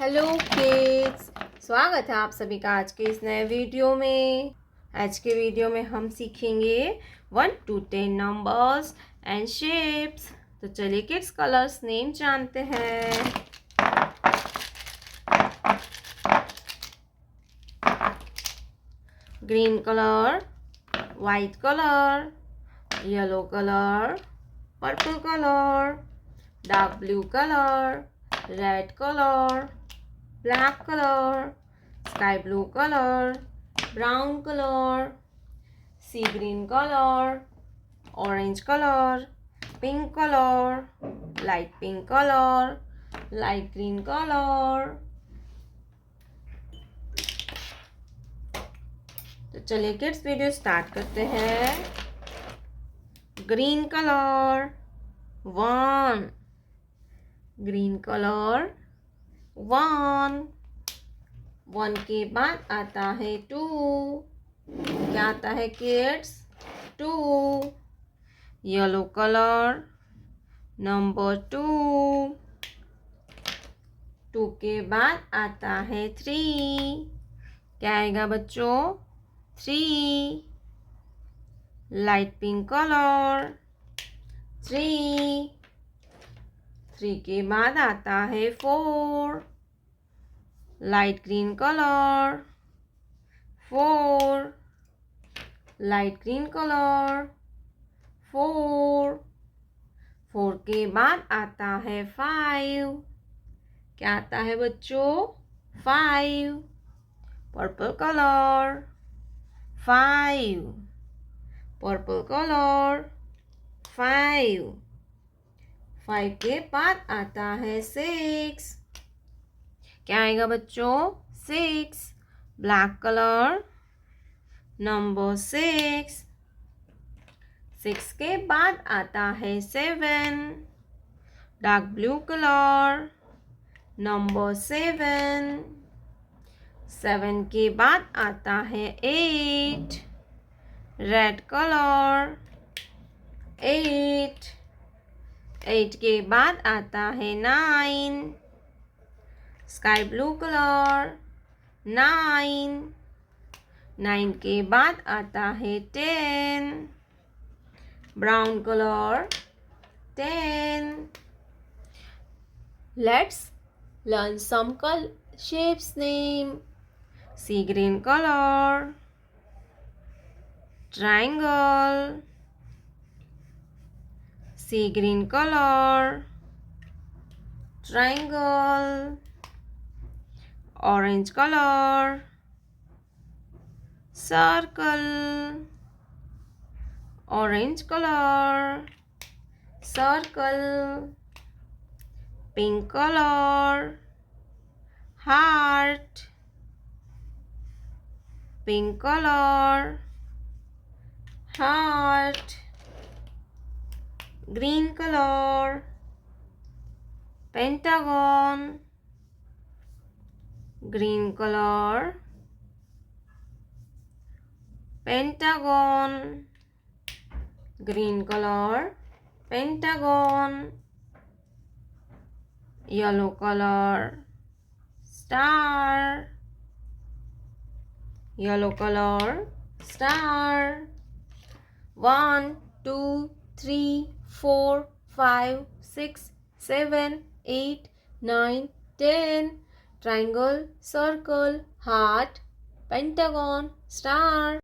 Hello kids, स्वागत है आप सभी का आज के इस नए वीडियो में। आज के वीडियो में हम सीखेंगे 1 to 10 नंबर्स एंड शेप्स। तो चलिए किड्स कलर्स नेम जानते हैं। Green colour, white colour, yellow colour, purple colour, dark blue colour, red colour, black color, sky blue color, brown color, sea green color, orange color, pink color, light pink color, light green color। तो चलिए kids video start करते हैं। Green colour 1, green colour 1 के बाद आता है 2। क्या आता है किड्स? 2। Yellow colour number 2। 2 के बाद आता है 3। क्या आएगा बच्चों? 3। Light pink colour 3। 3 के बाद आता है 4। Light green colour 4। Light green colour 4। 4 के बाद आता है 5। क्या आता है बच्चों? 5। Purple colour 5। Purple colour 5। 5 के बाद आता है 6। क्या आएगा बच्चों? 6। Black colour number 6। 6 के बाद आता है 7। Dark blue colour number 7। 7 के बाद आता है 8। Red colour 8। 8 के बाद आता है 9। Sky blue colour 9। 9 के बाद आता है 10। Brown colour 10। Let's learn some shapes name. Sea green color, triangle, sea green color, triangle, orange color, circle, orange color, circle, pink color, heart, pink color, heart, green color, pentagon, green color, pentagon, green color, pentagon, yellow color, star, yellow color, star। 1 2 3 4 5 6 7 8 9 10 triangle, circle, heart, pentagon, star।